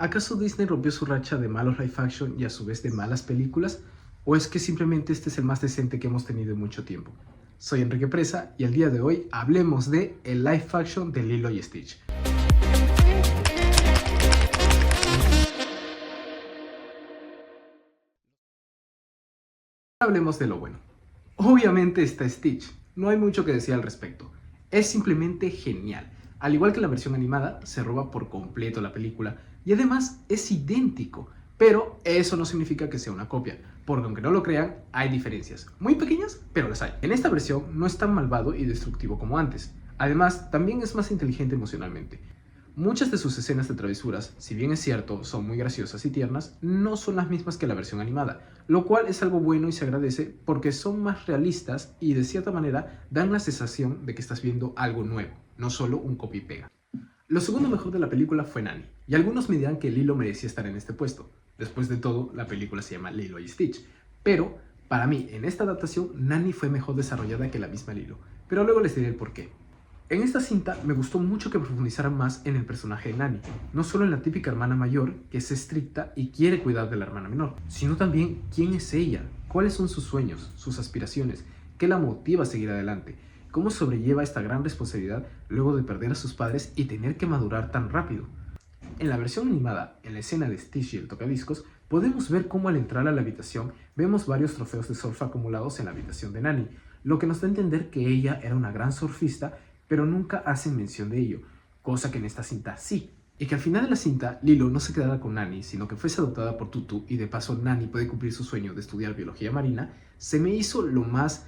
¿Acaso Disney rompió su racha de malos live action y a su vez de malas películas? ¿O es que simplemente este es el más decente que hemos tenido en mucho tiempo? Soy Enrique Presa y el día de hoy hablemos de el live action de Lilo y Stitch. Hablemos de lo bueno. Obviamente está Stitch, no hay mucho que decir al respecto. Es simplemente genial. Al igual que la versión animada, se roba por completo la película y además es idéntico. Pero eso no significa que sea una copia, porque aunque no lo crean, hay diferencias. Muy pequeñas, pero las hay. En esta versión no es tan malvado y destructivo como antes. Además, también es más inteligente emocionalmente. Muchas de sus escenas de travesuras, si bien es cierto, son muy graciosas y tiernas, no son las mismas que la versión animada, lo cual es algo bueno y se agradece porque son más realistas y de cierta manera dan la sensación de que estás viendo algo nuevo, no solo un copy y pega. Lo segundo mejor de la película fue Nani, y algunos me dirán que Lilo merecía estar en este puesto. Después de todo, la película se llama Lilo y Stitch, pero para mí, en esta adaptación, Nani fue mejor desarrollada que la misma Lilo, pero luego les diré el porqué. En esta cinta me gustó mucho que profundizaran más en el personaje de Nani, no solo en la típica hermana mayor, que es estricta y quiere cuidar de la hermana menor, sino también quién es ella, cuáles son sus sueños, sus aspiraciones, qué la motiva a seguir adelante, cómo sobrelleva esta gran responsabilidad luego de perder a sus padres y tener que madurar tan rápido. En la versión animada, en la escena de Stitch y el tocadiscos, podemos ver cómo al entrar a la habitación vemos varios trofeos de surf acumulados en la habitación de Nani, lo que nos da a entender que ella era una gran surfista, pero nunca hacen mención de ello, cosa que en esta cinta sí. Y que al final de la cinta, Lilo no se quedara con Nani, sino que fuese adoptada por Tutu y de paso Nani puede cumplir su sueño de estudiar biología marina, se me hizo lo más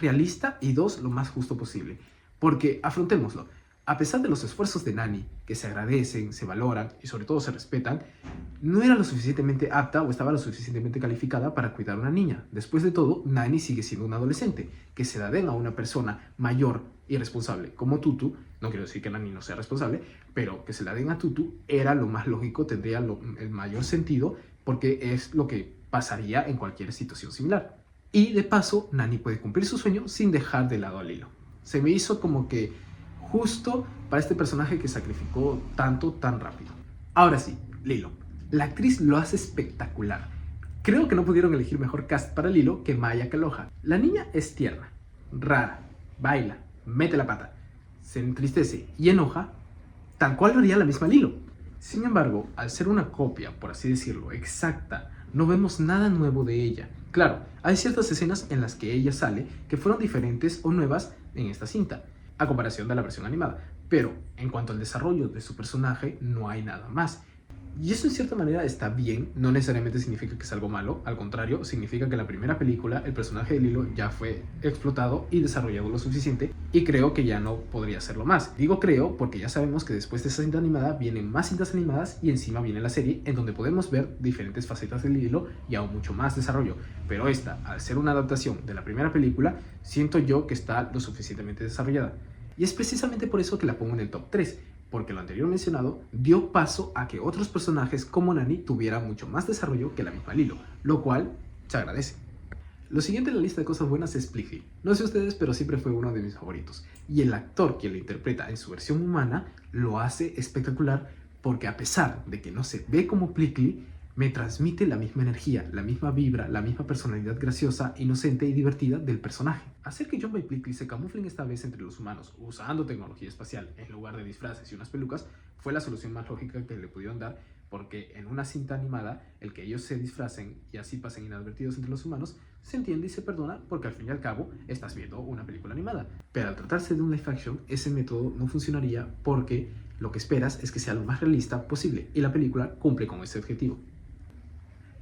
realista y dos, lo más justo posible. Porque, afrontémoslo, a pesar de los esfuerzos de Nani, que se agradecen, se valoran y sobre todo se respetan, no era lo suficientemente apta o estaba lo suficientemente calificada para cuidar a una niña. Después de todo, Nani sigue siendo una adolescente. Que se la den a una persona mayor y responsable como Tutu, no quiero decir que Nani no sea responsable, pero que se la den a Tutu era lo más lógico, tendría el mayor sentido, porque es lo que pasaría en cualquier situación similar. Y de paso, Nani puede cumplir su sueño sin dejar de lado a Lilo. Se me hizo como que justo para este personaje que sacrificó tanto tan rápido. Ahora sí, Lilo. La actriz lo hace espectacular. Creo que no pudieron elegir mejor cast para Lilo que Maya Caloja. La niña es tierna, rara, baila, mete la pata, se entristece y enoja, tal cual lo haría la misma Lilo. Sin embargo, al ser una copia, por así decirlo, exacta, no vemos nada nuevo de ella. Claro, hay ciertas escenas en las que ella sale que fueron diferentes o nuevas en esta cinta, a comparación de la versión animada, pero en cuanto al desarrollo de su personaje no hay nada más. Y eso en cierta manera está bien, no necesariamente significa que es algo malo, al contrario, significa que en la primera película el personaje de Lilo ya fue explotado y desarrollado lo suficiente y creo que ya no podría hacerlo más. Digo creo porque ya sabemos que después de esa cinta animada vienen más cintas animadas y encima viene la serie en donde podemos ver diferentes facetas de Lilo y aún mucho más desarrollo. Pero esta, al ser una adaptación de la primera película, siento yo que está lo suficientemente desarrollada. Y es precisamente por eso que la pongo en el top 3. Porque lo anterior mencionado dio paso a que otros personajes como Nani tuvieran mucho más desarrollo que la misma Lilo, lo cual se agradece. Lo siguiente en la lista de cosas buenas es Plickly. No sé ustedes, pero siempre fue uno de mis favoritos. Y el actor quien lo interpreta en su versión humana lo hace espectacular porque a pesar de que no se ve como Plickly, me transmite la misma energía, la misma vibra, la misma personalidad graciosa, inocente y divertida del personaje. Hacer que Jumba y Plickly se camuflen esta vez entre los humanos usando tecnología espacial en lugar de disfraces y unas pelucas fue la solución más lógica que le pudieron dar, porque en una cinta animada el que ellos se disfracen y así pasen inadvertidos entre los humanos se entiende y se perdona porque al fin y al cabo estás viendo una película animada. Pero al tratarse de un live action, ese método no funcionaría porque lo que esperas es que sea lo más realista posible y la película cumple con ese objetivo.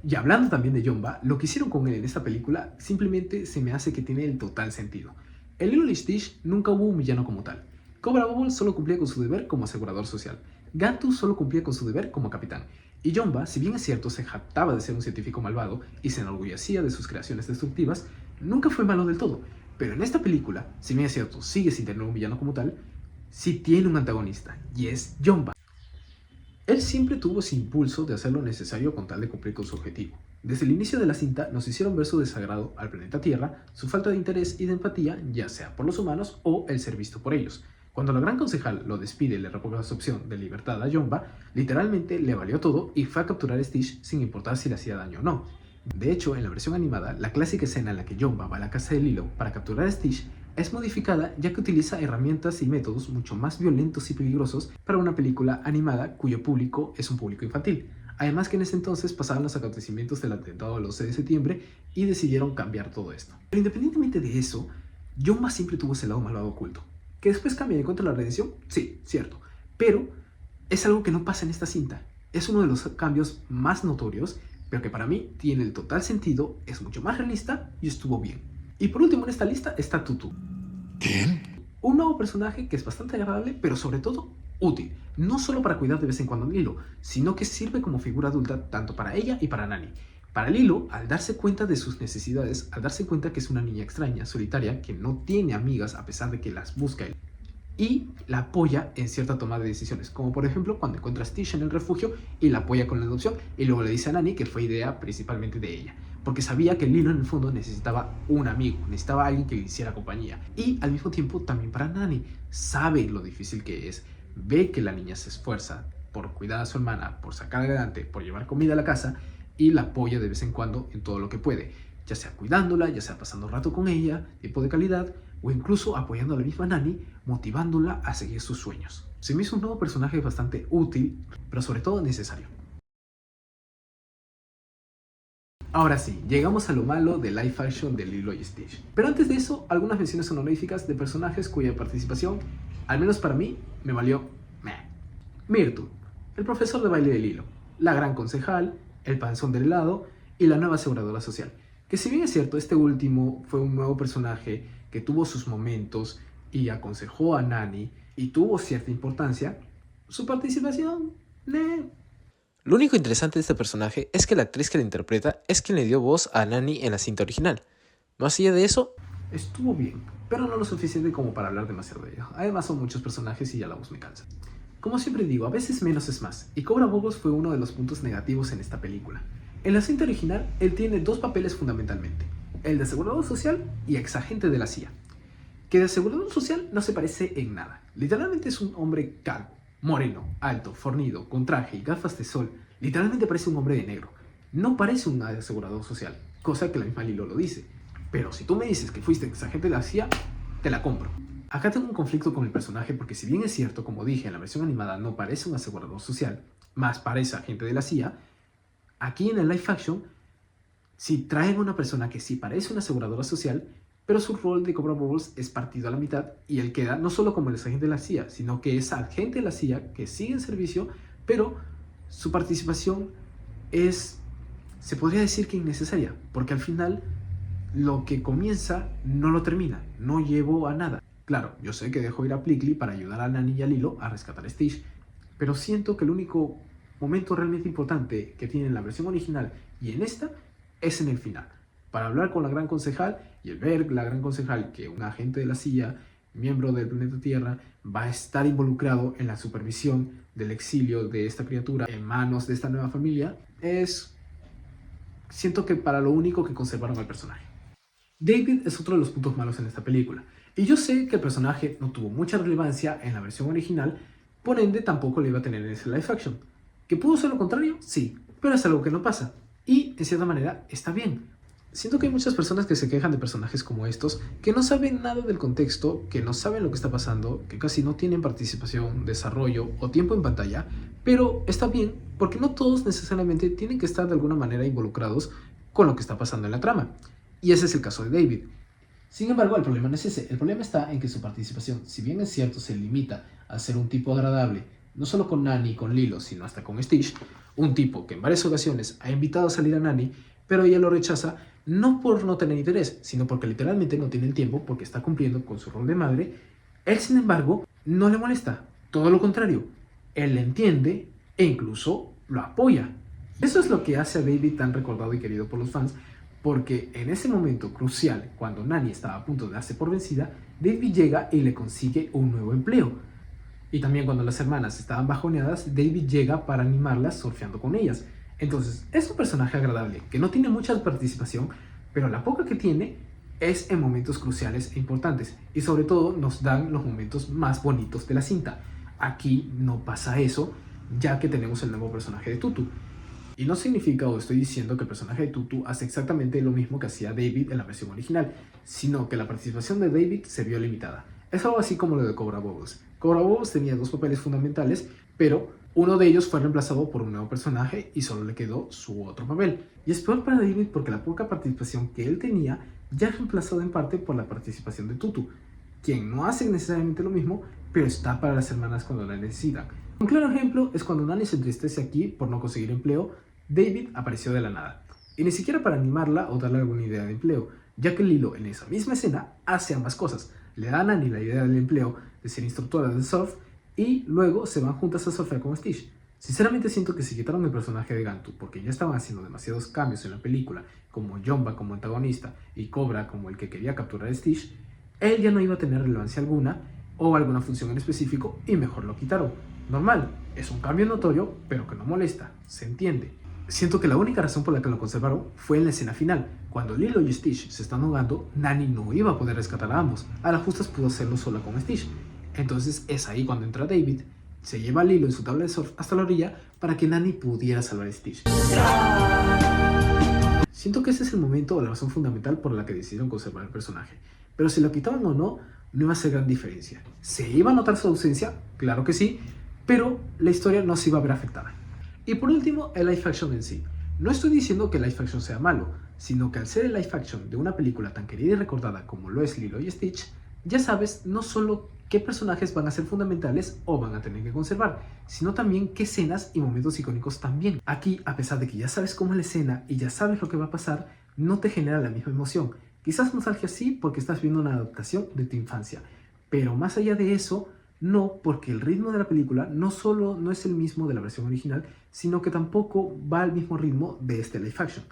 Y hablando también de Jumba, lo que hicieron con él en esta película simplemente se me hace que tiene el total sentido. En Lilo y Stitch nunca hubo un villano como tal. Cobra Bubble solo cumplía con su deber como asegurador social. Gantu solo cumplía con su deber como capitán. Y Jumba, si bien es cierto se jactaba de ser un científico malvado y se enorgullecía de sus creaciones destructivas, nunca fue malo del todo. Pero en esta película, si bien es cierto sigue sin tener un villano como tal, sí tiene un antagonista, y es Jumba. Él siempre tuvo ese impulso de hacer lo necesario con tal de cumplir con su objetivo. Desde el inicio de la cinta nos hicieron ver su desagrado al planeta Tierra, su falta de interés y de empatía, ya sea por los humanos o el ser visto por ellos. Cuando la gran concejal lo despide y le revoca su opción de libertad a Yonba, literalmente le valió todo y fue a capturar a Stitch sin importar si le hacía daño o no. De hecho, en la versión animada, la clásica escena en la que Yonba va a la casa de Lilo para capturar a Stitch es modificada ya que utiliza herramientas y métodos mucho más violentos y peligrosos para una película animada cuyo público es un público infantil. Además que en ese entonces pasaban los acontecimientos del atentado del 11 de septiembre y decidieron cambiar todo esto. Pero independientemente de eso, Yonba siempre tuvo ese lado malvado oculto. ¿Que después cambia y encuentra la redención? Sí, cierto. Pero es algo que no pasa en esta cinta. Es uno de los cambios más notorios, pero que para mí tiene el total sentido, es mucho más realista y estuvo bien. Y por último en esta lista está Tutu. ¿Quién? Un nuevo personaje que es bastante agradable, pero sobre todo útil. No solo para cuidar de vez en cuando a Lilo, sino que sirve como figura adulta tanto para ella y para Nani. Para Lilo, al darse cuenta de sus necesidades, al darse cuenta que es una niña extraña, solitaria, que no tiene amigas a pesar de que las busca él, y la apoya en cierta toma de decisiones, como por ejemplo cuando encuentra a Stitch en el refugio y la apoya con la adopción, y luego le dice a Nani que fue idea principalmente de ella, porque sabía que Lilo en el fondo necesitaba un amigo, necesitaba alguien que le hiciera compañía, y al mismo tiempo también para Nani, sabe lo difícil que es, ve que la niña se esfuerza por cuidar a su hermana, por sacar adelante, por llevar comida a la casa, y la apoya de vez en cuando en todo lo que puede, ya sea cuidándola, ya sea pasando rato con ella, tiempo de calidad, o incluso apoyando a la misma Nani, motivándola a seguir sus sueños. Se me hizo un nuevo personaje bastante útil, pero sobre todo necesario. Ahora sí, llegamos a lo malo de live action de Lilo y Stitch. Pero antes de eso, algunas menciones honoríficas de personajes cuya participación, al menos para mí, me valió meh. Myrtle, el profesor de baile de Lilo, la gran concejal, el panzón del helado y la nueva aseguradora social. Que si bien es cierto, este último fue un nuevo personaje que tuvo sus momentos y aconsejó a Nani y tuvo cierta importancia, su participación, Lo único interesante de este personaje es que la actriz que la interpreta es quien le dio voz a Nani en la cinta original. Más allá de eso, estuvo bien, pero no lo suficiente como para hablar demasiado de ello. Además son muchos personajes y ya la voz me cansa. Como siempre digo, a veces menos es más, y Cobra Bobos fue uno de los puntos negativos en esta película. En la cinta original, él tiene dos papeles fundamentalmente, el de asegurador social y exagente de la CIA. Que de asegurador social no se parece en nada. Literalmente es un hombre calvo, moreno, alto, fornido, con traje y gafas de sol. Literalmente parece un hombre de negro. No parece un asegurador social, cosa que la misma Lilo lo dice. Pero si tú me dices que fuiste exagente de la CIA, te la compro. Acá tengo un conflicto con el personaje porque si bien es cierto, como dije, en la versión animada no parece un asegurador social, más parece agente de la CIA, aquí en el live action, si traen a una persona que sí parece una aseguradora social, pero su rol de Cobra Bubbles es partido a la mitad y él queda no solo como el agente de la CIA, sino que es agente de la CIA que sigue en servicio, pero su participación es, se podría decir que innecesaria, porque al final lo que comienza no lo termina, no llevó a nada. Claro, yo sé que dejó ir a Plickly para ayudar a Nani y a Lilo a rescatar a Stitch, pero siento que el único momento realmente importante que tiene en la versión original y en esta es en el final, para hablar con la gran concejal y el ver la gran concejal que un agente de la CIA, miembro del planeta Tierra, va a estar involucrado en la supervisión del exilio de esta criatura en manos de esta nueva familia, siento que para lo único que conservaron al personaje. David es otro de los puntos malos en esta película, y yo sé que el personaje no tuvo mucha relevancia en la versión original, por ende tampoco le iba a tener en ese live action. ¿Que pudo ser lo contrario? Sí, pero es algo que no pasa, y en cierta manera está bien. Siento que hay muchas personas que se quejan de personajes como estos, que no saben nada del contexto, que no saben lo que está pasando, que casi no tienen participación, desarrollo o tiempo en pantalla, pero está bien porque no todos necesariamente tienen que estar de alguna manera involucrados con lo que está pasando en la trama. Y ese es el caso de David. Sin embargo, el problema no es ese. El problema está en que su participación, si bien es cierto, se limita a ser un tipo agradable, no solo con Nani y con Lilo, sino hasta con Stitch, un tipo que en varias ocasiones ha invitado a salir a Nani, pero ella lo rechaza no por no tener interés, sino porque literalmente no tiene el tiempo porque está cumpliendo con su rol de madre. Él, sin embargo, no le molesta. Todo lo contrario. Él le entiende e incluso lo apoya. Eso es lo que hace a David tan recordado y querido por los fans, porque en ese momento crucial, cuando Nani estaba a punto de darse por vencida, David llega y le consigue un nuevo empleo. Y también cuando las hermanas estaban bajoneadas, David llega para animarlas surfeando con ellas. Entonces, es un personaje agradable, que no tiene mucha participación, pero la poca que tiene es en momentos cruciales e importantes, y sobre todo nos dan los momentos más bonitos de la cinta. Aquí no pasa eso, ya que tenemos el nuevo personaje de Tutu. Y no significa o estoy diciendo que el personaje de Tutu hace exactamente lo mismo que hacía David en la versión original, sino que la participación de David se vio limitada. Es algo así como lo de Cobra Bubbles. Cobra Bubbles tenía dos papeles fundamentales, pero uno de ellos fue reemplazado por un nuevo personaje y solo le quedó su otro papel. Y es peor para David porque la poca participación que él tenía ya es reemplazada en parte por la participación de Tutu, quien no hace necesariamente lo mismo, pero está para las hermanas cuando la necesitan. Un claro ejemplo es cuando Nani se entristece aquí por no conseguir empleo. David apareció de la nada, y ni siquiera para animarla o darle alguna idea de empleo, ya que Lilo en esa misma escena hace ambas cosas. Le da a Nani la idea del empleo de ser instructora de surf y luego se van juntas a surfear con Stitch. Sinceramente siento que si quitaron el personaje de Gantu porque ya estaban haciendo demasiados cambios en la película, como Jumba como antagonista y Cobra como el que quería capturar a Stitch, él ya no iba a tener relevancia alguna o alguna función en específico y mejor lo quitaron. Normal, es un cambio notorio, pero que no molesta, se entiende. Siento que la única razón por la que lo conservaron fue en la escena final. Cuando Lilo y Stitch se están ahogando, Nani no iba a poder rescatar a ambos. A las justas pudo hacerlo sola con Stitch. Entonces es ahí cuando entra David, se lleva a Lilo en su tabla de surf hasta la orilla para que Nani pudiera salvar a Stitch. Siento que ese es el momento o la razón fundamental por la que decidieron conservar el personaje. Pero si lo quitaban o no, no iba a hacer gran diferencia. ¿Se iba a notar su ausencia? Claro que sí, pero la historia no se iba a ver afectada. Y por último, el live action en sí. No estoy diciendo que el live action sea malo, sino que al ser el live action de una película tan querida y recordada como lo es Lilo y Stitch, ya sabes no solo qué personajes van a ser fundamentales o van a tener que conservar, sino también qué escenas y momentos icónicos también. Aquí, a pesar de que ya sabes cómo es la escena y ya sabes lo que va a pasar, no te genera la misma emoción. Quizás nostalgia sí porque estás viendo una adaptación de tu infancia, pero más allá de eso, no, porque el ritmo de la película no solo no es el mismo de la versión original, sino que tampoco va al mismo ritmo de este live action.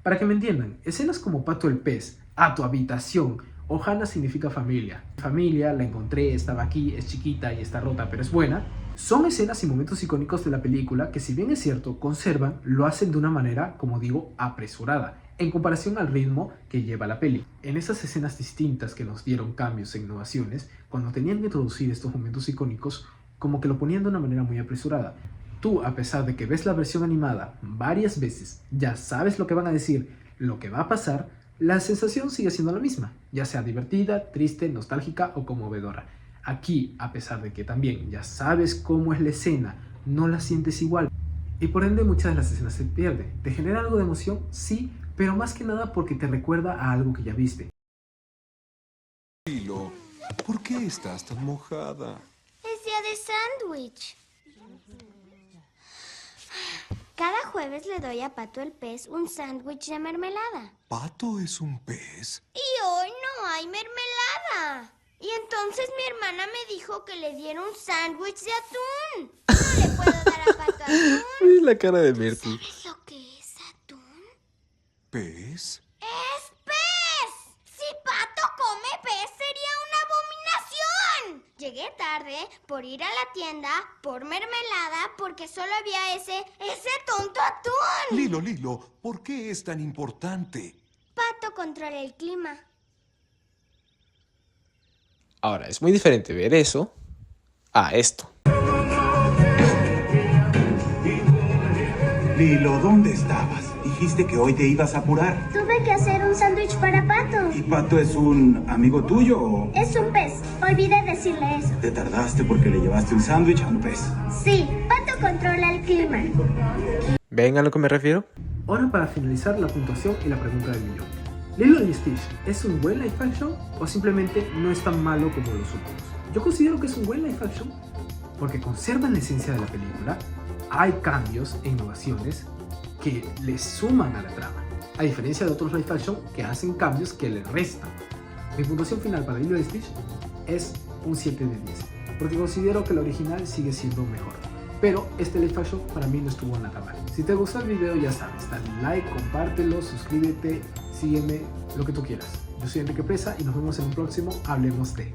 Para que me entiendan, escenas como Pato el pez, a tu habitación, Ohana significa familia. Familia, la encontré, estaba aquí, es chiquita y está rota, pero es buena. Son escenas y momentos icónicos de la película que, si bien es cierto, conservan, lo hacen de una manera, como digo, apresurada, en comparación al ritmo que lleva la peli. En esas escenas distintas que nos dieron cambios e innovaciones, cuando tenían que introducir estos momentos icónicos, como que lo ponían de una manera muy apresurada. Tú, a pesar de que ves la versión animada varias veces, ya sabes lo que van a decir, lo que va a pasar, la sensación sigue siendo la misma, ya sea divertida, triste, nostálgica o conmovedora. Aquí, a pesar de que también ya sabes cómo es la escena, no la sientes igual. Y por ende muchas de las escenas se pierden. ¿Te genera algo de emoción? Sí, pero más que nada porque te recuerda a algo que ya viste. Lilo, ¿por qué estás tan mojada? Es día de sándwich. Cada jueves le doy a Pato el pez un sándwich de mermelada. ¿Pato es un pez? Y hoy no hay mermelada. Y entonces mi hermana me dijo que le diera un sándwich de atún. No le puedo dar a Pato atún. Uy, la cara de Myrtle. ¿Sabes lo que es atún? ¿Pez? ¡Es pez! Si Pato come pez sería una abominación. Llegué tarde por ir a la tienda por mermelada porque solo había ese tonto atún. Lilo, ¿por qué es tan importante? Pato controla el clima. Ahora, es muy diferente ver eso a esto. Lilo, ¿dónde estabas? Dijiste que hoy te ibas a apurar. Tuve que hacer un sándwich para Pato. ¿Y Pato es un amigo tuyo o...? Es un pez. Olvidé decirle eso. Te tardaste porque le llevaste un sándwich a un pez. Sí, Pato controla el clima. ¿Ven a lo que me refiero? Ahora, para finalizar, la puntuación y la pregunta del millón. ¿Lilo y Stitch es un buen live action o simplemente no es tan malo como los últimos? Yo considero que es un buen live action porque conservan la esencia de la película, hay cambios e innovaciones que le suman a la trama, a diferencia de otros live action que hacen cambios que le restan. Mi puntuación final para Lilo y Stitch es un 7 de 10, porque considero que la original sigue siendo mejor. Pero este live action para mí no estuvo nada mal. Si te gustó el video, ya sabes, dale like, compártelo, suscríbete, sígueme, lo que tú quieras. Yo soy Enrique Presa y nos vemos en un próximo Hablemos de.